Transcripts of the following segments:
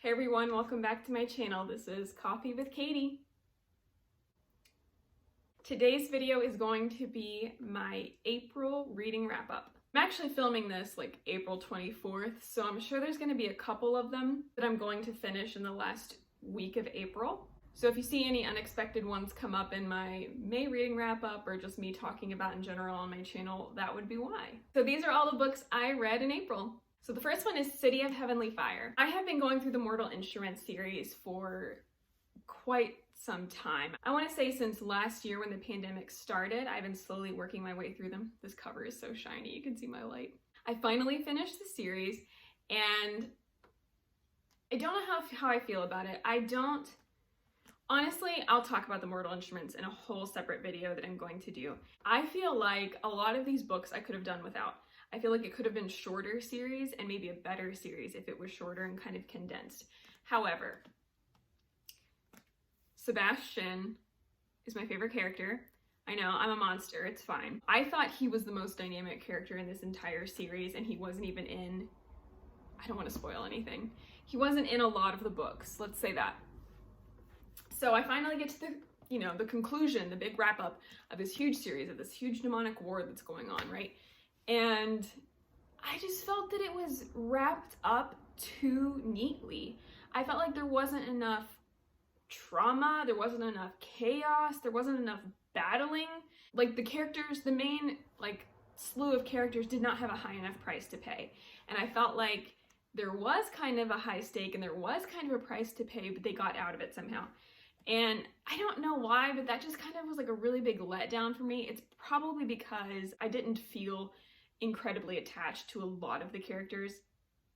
Hey everyone, welcome back to my channel. This is Coffee with Katie. Today's video is going to be my April reading wrap up. I'm actually filming this like April 24th, so I'm sure there's going to be a couple of them that I'm going to finish in the last week of April. So if you see any unexpected ones come up in my May reading wrap up or just me talking about in general on my channel, that would be why. So these are all the books I read in April. So the first one is City of Heavenly Fire. I have been going through the Mortal Instruments series for quite some time. I want to say since last year when the pandemic started, I've been slowly working my way through them. This cover is so shiny, you can see my light. I finally finished the series and I don't know how I feel about it. Honestly, I'll talk about the Mortal Instruments in a whole separate video that I'm going to do. I feel like a lot of these books I could have done without. I feel like it could have been a shorter series and maybe a better series if it was shorter and kind of condensed. However, Sebastian is my favorite character. I know, I'm a monster, it's fine. I thought he was the most dynamic character in this entire series, and he wasn't even in, I don't want to spoil anything. He wasn't in a lot of the books, let's say that. So I finally get to the conclusion, the big wrap up of this huge series, of this huge demonic war that's going on, right? And I just felt that it was wrapped up too neatly. I felt like there wasn't enough trauma, there wasn't enough chaos, there wasn't enough battling. Like the characters, the main slew of characters did not have a high enough price to pay. And I felt like there was kind of a high stake and there was kind of a price to pay, but they got out of it somehow. And I don't know why, but that just kind of was like a really big letdown for me. It's probably because I didn't feel incredibly attached to a lot of the characters,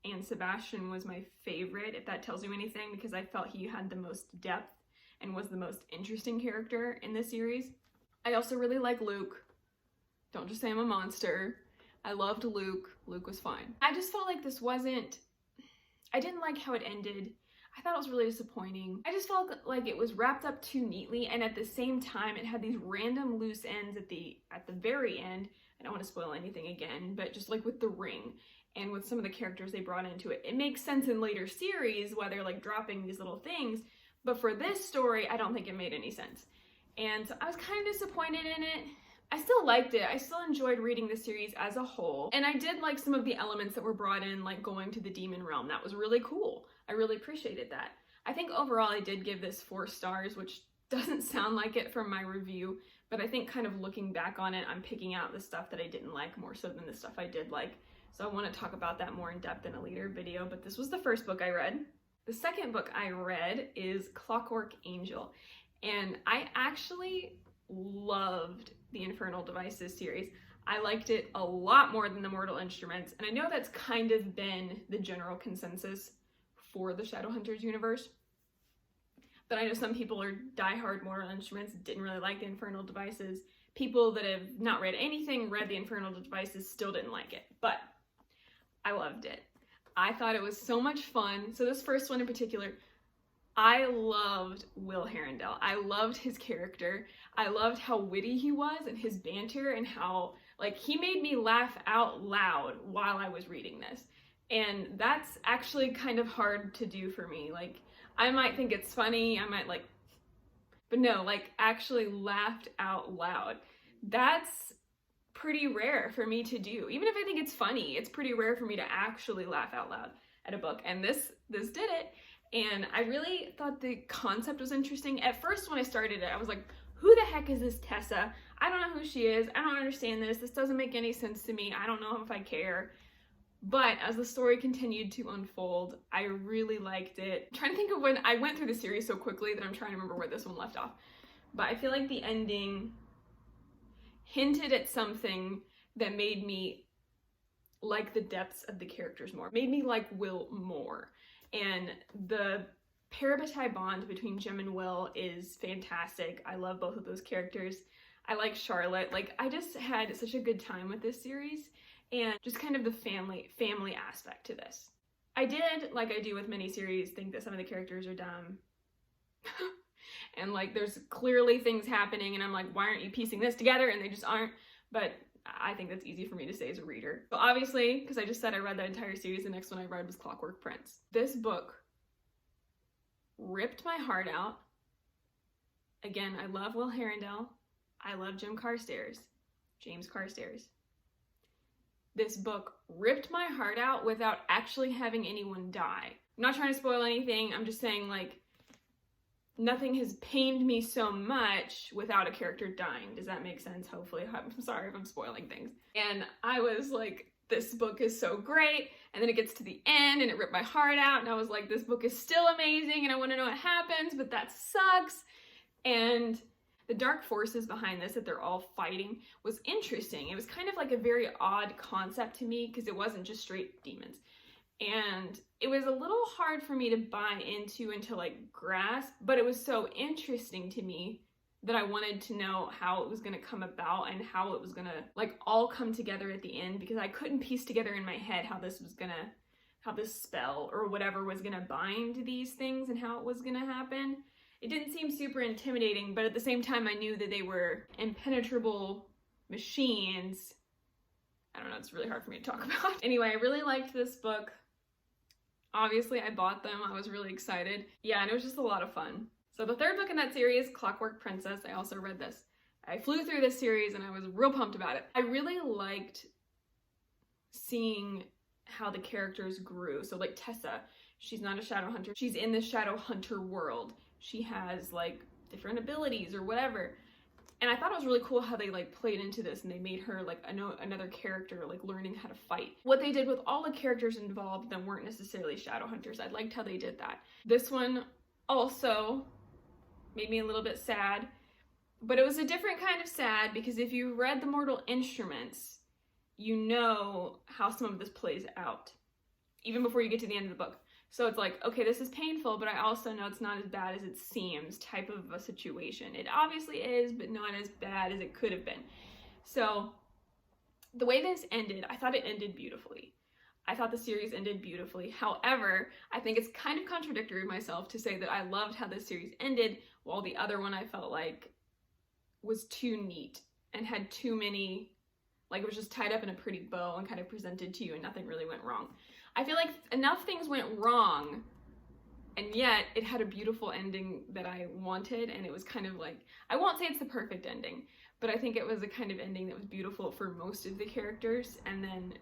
and Sebastian was my favorite, if that tells you anything, because I felt he had the most depth and was the most interesting character in this series. I also really like Luke. Don't just say I'm a monster. I loved Luke. Luke was fine. I just felt like I didn't like how it ended. I thought it was really disappointing. I just felt like it was wrapped up too neatly, and at the same time it had these random loose ends at the very end. I don't want to spoil anything again, but just like with the ring and with some of the characters they brought into it. It makes sense in later series why they're like dropping these little things, but for this story, I don't think it made any sense. And so I was kind of disappointed in it. I still liked it. I still enjoyed reading the series as a whole. And I did like some of the elements that were brought in, like going to the demon realm. That was really cool. I really appreciated that. I think overall I did give this 4 stars, which doesn't sound like it from my review, but I think kind of looking back on it, I'm picking out the stuff that I didn't like more so than the stuff I did like. So I want to talk about that more in depth in a later video, but this was the first book I read. The second book I read is Clockwork Angel, and I actually loved the Infernal Devices series. I liked it a lot more than the Mortal Instruments, and I know that's kind of been the general consensus for the Shadowhunters universe. But I know some people are diehard Mortal Instruments, didn't really like the Infernal Devices. People that have not read anything, read the Infernal Devices, still didn't like it. But I loved it. I thought it was so much fun. So this first one in particular, I loved Will Herondale. I loved his character. I loved how witty he was and his banter and how, he made me laugh out loud while I was reading this. And that's actually kind of hard to do for me. I might think it's funny, but no, actually laughed out loud. That's pretty rare for me to do. Even if I think it's funny, it's pretty rare for me to actually laugh out loud at a book. And this did it. And I really thought the concept was interesting. At first when I started it, I was like, who the heck is this Tessa? I don't know who she is. I don't understand this. This doesn't make any sense to me. I don't know if I care. But as the story continued to unfold, I really liked it. I'm trying to think of when I went through the series so quickly that I'm trying to remember where this one left off. But I feel like the ending hinted at something that made me like the depths of the characters more, made me like Will more. And the parabatai bond between Jem and Will is fantastic. I love both of those characters. I like Charlotte. I just had such a good time with this series. And just kind of the family aspect to this. I did, like I do with many series, think that some of the characters are dumb. And there's clearly things happening and I'm like, why aren't you piecing this together? And they just aren't. But I think that's easy for me to say as a reader. So obviously, because I just said I read the entire series, the next one I read was Clockwork Prince. This book ripped my heart out. Again, I love Will Herondale. I love James Carstairs. This book ripped my heart out without actually having anyone die. I'm not trying to spoil anything. I'm just saying, like, nothing has pained me so much without a character dying. Does that make sense? Hopefully. I'm sorry if I'm spoiling things. And I was like, this book is so great. And then it gets to the end and it ripped my heart out. And I was like, this book is still amazing and I want to know what happens, but that sucks. And the dark forces behind this that they're all fighting was interesting. It was kind of like a very odd concept to me because it wasn't just straight demons. And it was a little hard for me to buy into and to like grasp, but it was so interesting to me that I wanted to know how it was going to come about and how it was going to like all come together at the end, because I couldn't piece together in my head how this spell or whatever was going to bind these things and how it was going to happen. It didn't seem super intimidating, but at the same time I knew that they were impenetrable machines. I don't know, it's really hard for me to talk about. Anyway, I really liked this book. Obviously, I bought them. I was really excited. Yeah, and it was just a lot of fun. So the third book in that series, Clockwork Princess, I also read this. I flew through this series and I was real pumped about it. I really liked seeing how the characters grew. So like Tessa, she's not a shadow hunter. She's in the shadow hunter world. She has like different abilities or whatever. And I thought it was really cool how they like played into this and they made her like another character, like learning how to fight. What they did with all the characters involved that weren't necessarily shadow hunters, I liked how they did that. This one also made me a little bit sad, but it was a different kind of sad because if you read The Mortal Instruments, you know how some of this plays out, even before you get to the end of the book. So it's like, okay, this is painful, but I also know it's not as bad as it seems type of a situation. It obviously is, but not as bad as it could have been. So the way this ended, I thought it ended beautifully. I thought the series ended beautifully. However, I think it's kind of contradictory of myself to say that I loved how this series ended, while the other one I felt like was too neat and had too many, like it was just tied up in a pretty bow and kind of presented to you and nothing really went wrong. I feel like enough things went wrong, and yet it had a beautiful ending that I wanted, and it was kind of like, I won't say it's the perfect ending, but I think it was a kind of ending that was beautiful for most of the characters. And then,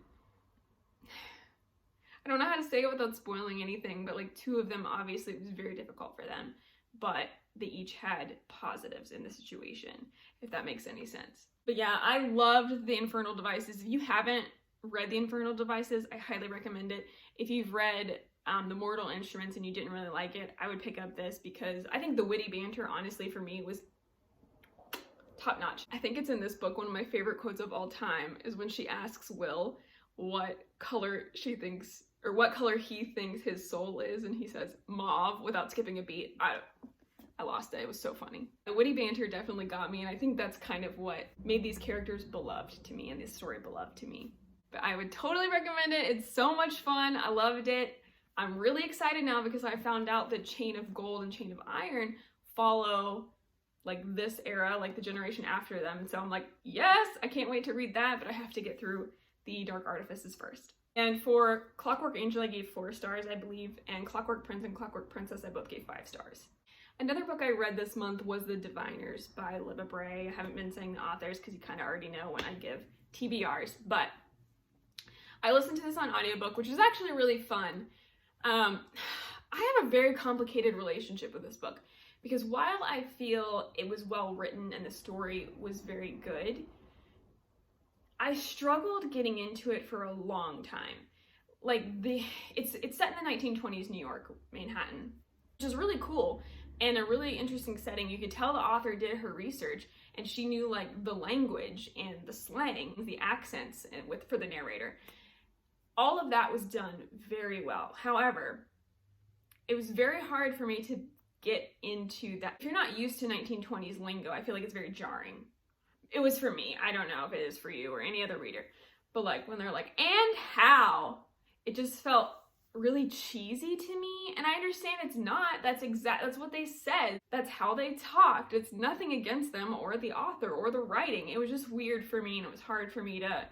I don't know how to say it without spoiling anything, but like two of them, obviously it was very difficult for them, but they each had positives in the situation, if that makes any sense. But yeah, I loved the Infernal Devices. If you haven't read the Infernal Devices, I highly recommend it. If you've read The Mortal Instruments and you didn't really like it, I would pick up this because I think the witty banter, honestly, for me was top notch. I think it's in this book, one of my favorite quotes of all time is when she asks Will what color she thinks, or what color he thinks his soul is, and he says mauve without skipping a beat. I lost it. It was so funny. The witty banter definitely got me, and I think that's kind of what made these characters beloved to me and this story beloved to me. But I would totally recommend it. It's so much fun. I loved it. I'm really excited now because I found out that Chain of Gold and Chain of Iron follow like this era, like the generation after them. And so I'm like, yes, I can't wait to read that, but I have to get through the Dark Artifices first. And for Clockwork Angel, I gave 4 stars, I believe, and Clockwork Prince and Clockwork Princess, I both gave 5 stars. Another book I read this month was The Diviners by Libba Bray. I haven't been saying the authors because you kind of already know when I give TBRs, but I listened to this on audiobook, which is actually really fun. I have a very complicated relationship with this book because while I feel it was well written and the story was very good, I struggled getting into it for a long time. Like it's set in the 1920s New York, Manhattan, which is really cool and a really interesting setting. You could tell the author did her research and she knew like the language and the slang, the accents for the narrator. All of that was done very well. However, it was very hard for me to get into that. If you're not used to 1920s lingo, I feel like it's very jarring. It was for me. I don't know if it is for you or any other reader. But like when they're like, and how? It just felt really cheesy to me. And I understand it's not. That's what they said. That's how they talked. It's nothing against them or the author or the writing. It was just weird for me and it was hard for me to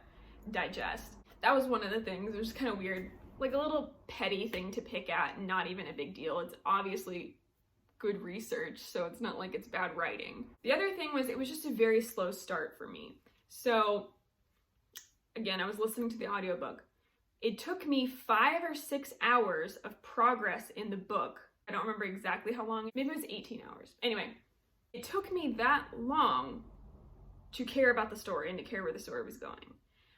digest. That was one of the things. It was kind of weird, like a little petty thing to pick at, not even a big deal. It's obviously good research, so it's not like it's bad writing. The other thing was it was just a very slow start for me. So again, I was listening to the audiobook. It took me 5 or 6 hours of progress in the book. I don't remember exactly how long, maybe it was 18 hours. Anyway, it took me that long to care about the story and to care where the story was going.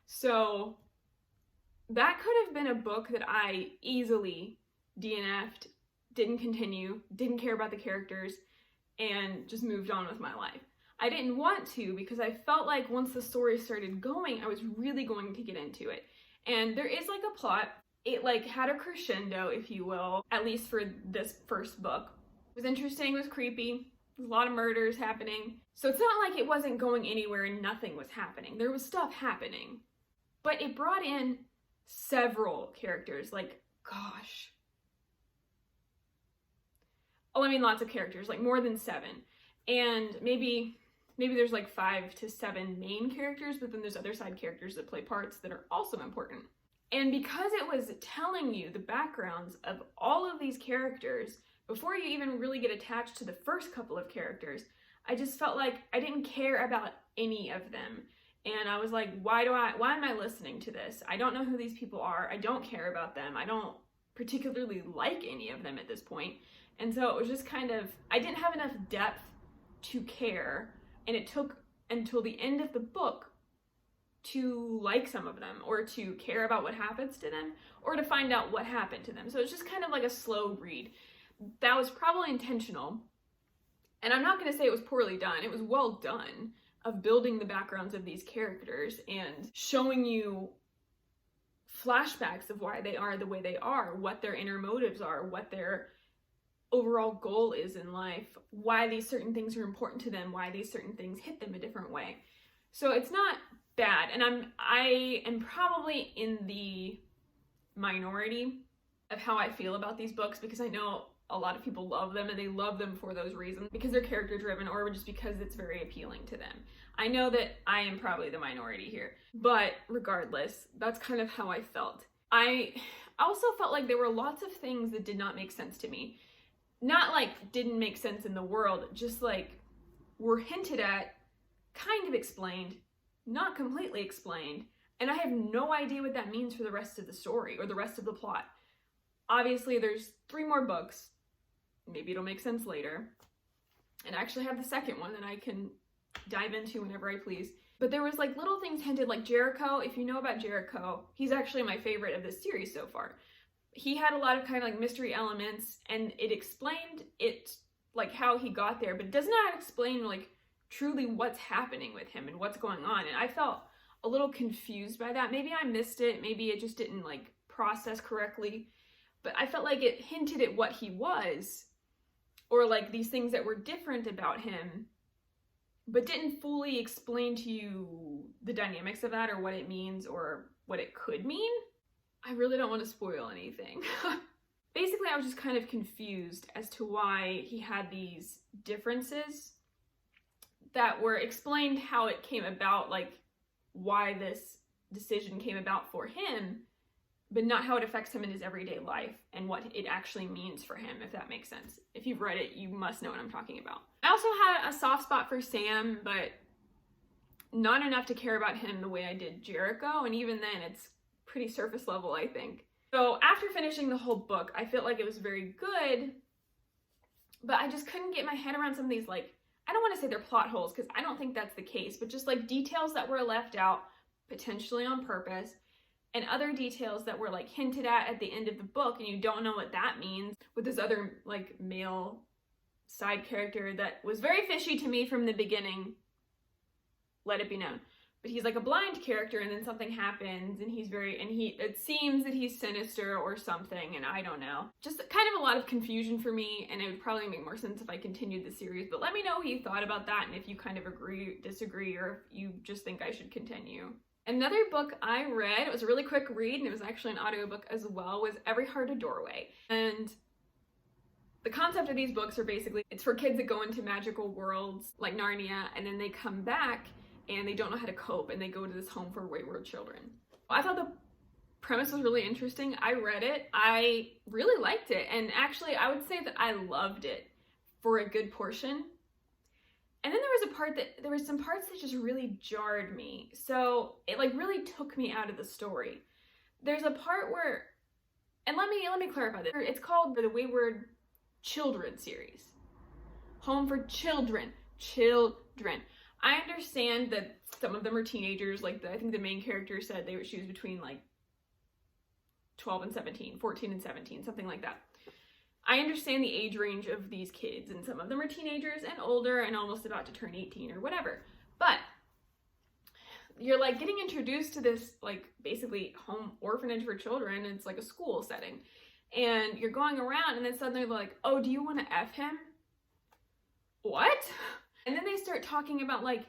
So that could have been a book that I easily DNF'd, didn't continue, didn't care about the characters, and just moved on with my life. I didn't want to because I felt like once the story started going, I was really going to get into it. And there is like a plot. It like had a crescendo, if you will, at least for this first book. It was interesting, it was creepy. There's a lot of murders happening. So it's not like it wasn't going anywhere and nothing was happening. There was stuff happening. But it brought in several characters, like, gosh. Oh, I mean lots of characters, like more than 7. And maybe there's like 5 to 7 main characters, but then there's other side characters that play parts that are also important. And because it was telling you the backgrounds of all of these characters, before you even really get attached to the first couple of characters, I just felt like I didn't care about any of them. And I was like, why am I listening to this? I don't know who these people are. I don't care about them. I don't particularly like any of them at this point. And so it was just kind of, I didn't have enough depth to care. And it took until the end of the book to like some of them, or to care about what happens to them, or to find out what happened to them. So it's just kind of like a slow read. That was probably intentional. And I'm not going to say it was poorly done. It was well done, of building the backgrounds of these characters and showing you flashbacks of why they are the way they are, what their inner motives are, what their overall goal is in life, why these certain things are important to them, why these certain things hit them a different way. So it's not bad, and I am probably in the minority of how I feel about these books, because I know a lot of people love them, and they love them for those reasons, because they're character driven, or just because it's very appealing to them. I know that I am probably the minority here, but regardless, that's kind of how I felt. I also felt like there were lots of things that did not make sense to me. Not like didn't make sense in the world, just like were hinted at, kind of explained, not completely explained, and I have no idea what that means for the rest of the story or the rest of the plot. Obviously, there's 3 more books. Maybe it'll make sense later. And I actually have the second one that I can dive into whenever I please. But there was like little things hinted, like Jericho. If you know about Jericho, he's actually my favorite of this series so far. He had a lot of kind of like mystery elements, and it explained it, like how he got there, but it does not explain like truly what's happening with him and what's going on. And I felt a little confused by that. Maybe I missed it. Maybe it just didn't like process correctly. But I felt like it hinted at what he was, or like these things that were different about him, but didn't fully explain to you the dynamics of that, or what it means, or what it could mean. I really don't want to spoil anything. Basically, I was just kind of confused as to why he had these differences that were explained how it came about, like why this decision came about for him, but not how it affects him in his everyday life and what it actually means for him, if that makes sense. If you've read it, you must know what I'm talking about. I also had a soft spot for Sam, but not enough to care about him the way I did Jericho, and even then it's pretty surface level, I think. So after finishing the whole book, I felt like it was very good, but I just couldn't get my head around some of these, like, I don't want to say they're plot holes, because I don't think that's the case, but just like details that were left out, potentially on purpose, and other details that were like hinted at the end of the book, and you don't know what that means, with this other like male side character that was very fishy to me from the beginning, let it be known. But he's like a blind character, and then something happens, and it seems that he's sinister or something, and I don't know. Just kind of a lot of confusion for me, and it would probably make more sense if I continued the series, but let me know what you thought about that, and if you kind of agree, disagree, or if you just think I should continue. Another book I read, it was a really quick read, and it was actually an audiobook as well, was Every Heart a Doorway. And the concept of these books are basically, it's for kids that go into magical worlds like Narnia, and then they come back and they don't know how to cope, and they go to this home for wayward children. I thought the premise was really interesting. I read it. I really liked it. And actually, I would say that I loved it for a good portion. And then there was some parts that just really jarred me. So it like really took me out of the story. There's a part where, and let me clarify this. It's called the Wayward Children series. Home for Children. Children. I understand that some of them are teenagers. Like I think the main character said she was between like 12 and 17, 14 and 17, something like that. I understand the age range of these kids, and some of them are teenagers and older and almost about to turn 18 or whatever. But you're like getting introduced to this like basically home orphanage for children. It's like a school setting. And you're going around and then suddenly they're like, oh, do you want to F him? What? And then they start talking about like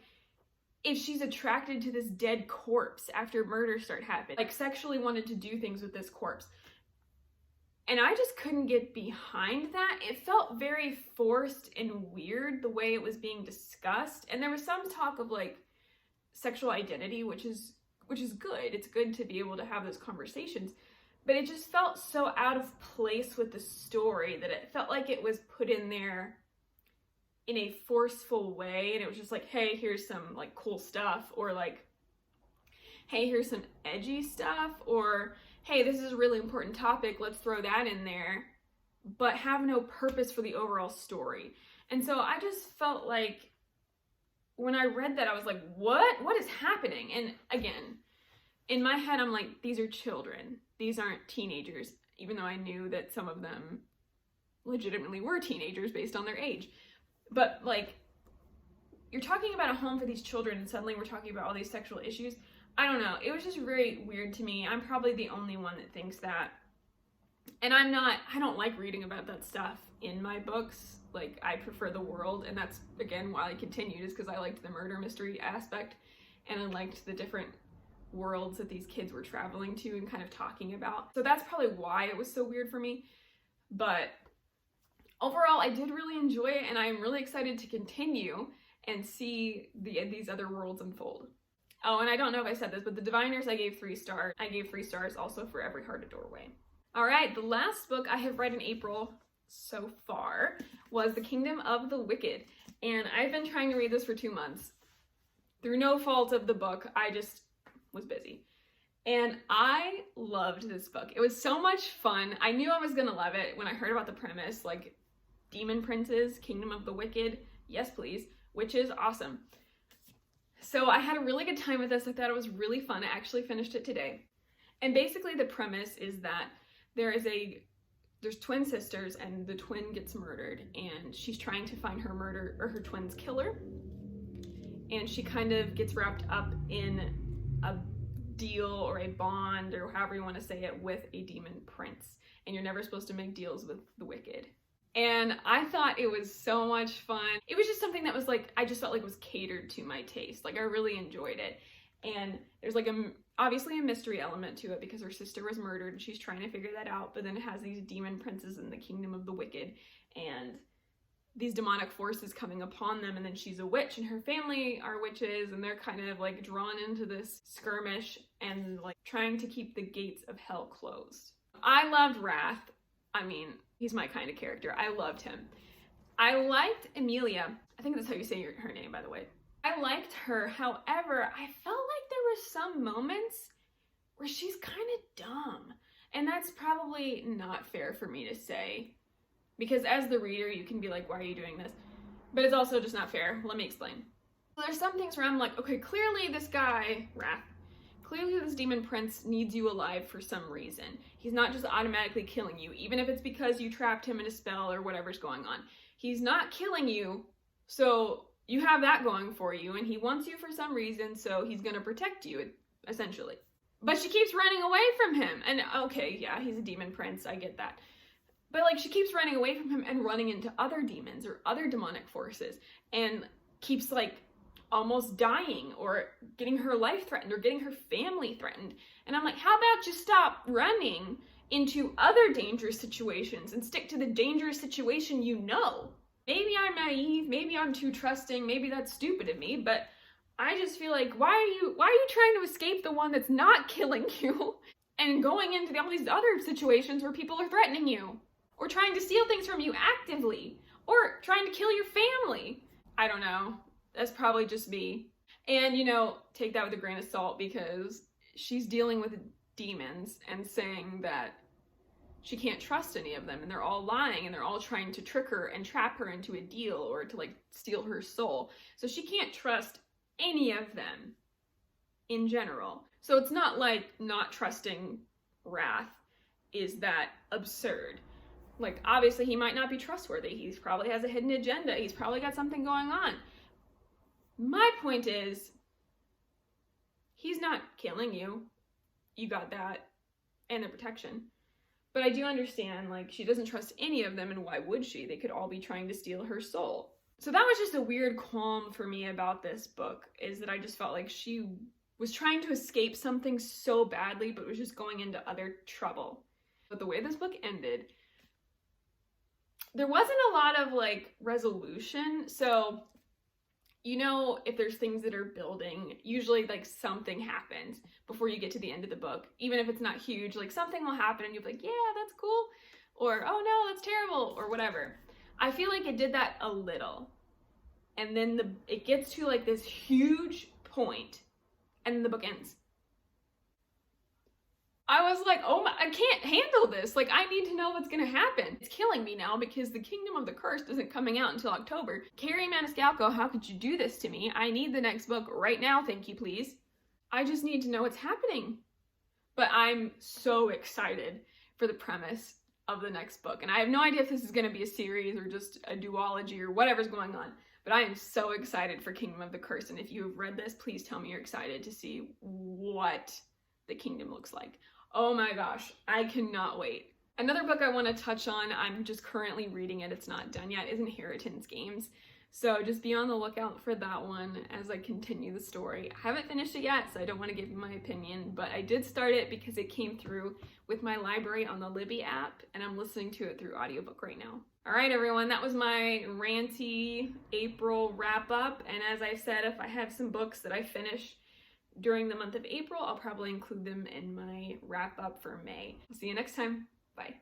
if she's attracted to this dead corpse after murders start happening, like sexually wanted to do things with this corpse. And I just couldn't get behind that. It felt very forced and weird the way it was being discussed. And there was some talk of like sexual identity, which is good. It's good to be able to have those conversations. But it just felt so out of place with the story that it felt like it was put in there in a forceful way. And it was just like, hey, here's some like cool stuff. Or like, hey, here's some edgy stuff. Or hey, this is a really important topic, let's throw that in there, but have no purpose for the overall story. And so I just felt like when I read that, I was like, what is happening? And again, in my head, I'm like, these are children. These aren't teenagers, even though I knew that some of them legitimately were teenagers based on their age. But like, you're talking about a home for these children and suddenly we're talking about all these sexual issues. I don't know. It was just very weird to me. I'm probably the only one that thinks that. And I don't like reading about that stuff in my books. Like, I prefer the world. And that's, again, why I continued, is because I liked the murder mystery aspect. And I liked the different worlds that these kids were traveling to and kind of talking about. So that's probably why it was so weird for me. But overall, I did really enjoy it. And I'm really excited to continue and see these other worlds unfold. Oh, and I don't know if I said this, but the Diviners I gave 3 stars. I gave 3 stars also for Every Heart a Doorway. All right, the last book I have read in April so far was The Kingdom of the Wicked. And I've been trying to read this for 2 months. Through no fault of the book, I just was busy. And I loved this book. It was so much fun. I knew I was gonna love it when I heard about the premise, like demon princes, Kingdom of the Wicked, yes please, witches, awesome. So I had a really good time with this. I thought it was really fun. I actually finished it today. And basically the premise is that there's twin sisters and the twin gets murdered and she's trying to find her twin's killer. And she kind of gets wrapped up in a deal or a bond or however you want to say it with a demon prince. And you're never supposed to make deals with the wicked. And I thought it was so much fun. It was just something that was like, I just felt like it was catered to my taste. Like I really enjoyed it. And there's like obviously a mystery element to it because her sister was murdered and she's trying to figure that out. But then it has these demon princes in the kingdom of the wicked and these demonic forces coming upon them. And then she's a witch and her family are witches and they're kind of like drawn into this skirmish and like trying to keep the gates of hell closed. I loved Wrath. I mean, he's my kind of character. I loved him. I liked Emilia. I think that's how you say her name, by the way. I liked her. However, I felt like there were some moments where she's kind of dumb. And that's probably not fair for me to say. Because as the reader, you can be like, why are you doing this? But it's also just not fair. Let me explain. So there's some things where I'm like, okay, clearly this guy, Wrath, clearly this demon prince needs you alive for some reason. He's not just automatically killing you, even if it's because you trapped him in a spell or whatever's going on. He's not killing you, so you have that going for you, and he wants you for some reason, so he's gonna protect you, essentially. But she keeps running away from him, and okay, yeah, he's a demon prince, I get that. But like, she keeps running away from him and running into other demons or other demonic forces, and keeps like almost dying or getting her life threatened or getting her family threatened. And I'm like, how about you stop running into other dangerous situations and stick to the dangerous situation you know? Maybe I'm naive, maybe I'm too trusting, maybe that's stupid of me, but I just feel like, why are you trying to escape the one that's not killing you and going into all these other situations where people are threatening you or trying to steal things from you actively? or trying to kill your family. I don't know. That's probably just me. And, you know, take that with a grain of salt because she's dealing with demons and saying that she can't trust any of them and they're all lying and they're all trying to trick her and trap her into a deal or to like steal her soul. So she can't trust any of them in general. So it's not like not trusting Wrath is that absurd. Like, obviously he might not be trustworthy. He probably has a hidden agenda. He's probably got something going on. My point is, he's not killing you. You got that. And the protection. But I do understand, like, she doesn't trust any of them, and why would she? They could all be trying to steal her soul. So that was just a weird qualm for me about this book, is that I just felt like she was trying to escape something so badly, but was just going into other trouble. But the way this book ended, there wasn't a lot of, like, resolution. So, you know, if there's things that are building, usually, like, something happens before you get to the end of the book. Even if it's not huge, like, something will happen and you'll be like, yeah, that's cool. Or, oh no, that's terrible, or whatever. I feel like it did that a little. And then it gets to, like, this huge point, and the book ends. I was like, oh my, I can't handle this. Like, I need to know what's gonna happen. It's killing me now because the Kingdom of the Cursed isn't coming out until October. Carrie Maniscalco, how could you do this to me? I need the next book right now, thank you, please. I just need to know what's happening. But I'm so excited for the premise of the next book. And I have no idea if this is gonna be a series or just a duology or whatever's going on. But I am so excited for Kingdom of the Cursed. And if you have read this, please tell me you're excited to see what the kingdom looks like. Oh my gosh, I cannot wait. Another book I want to touch on, I'm just currently reading it, it's not done yet, is Inheritance Games. So just be on the lookout for that one as I continue the story. I haven't finished it yet, so I don't want to give you my opinion, but I did start it because it came through with my library on the Libby app, and I'm listening to it through audiobook right now. All right, everyone, that was my ranty April wrap up. And as I said, if I have some books that I finish during the month of April, I'll probably include them in my wrap up for May. I'll see you next time. Bye.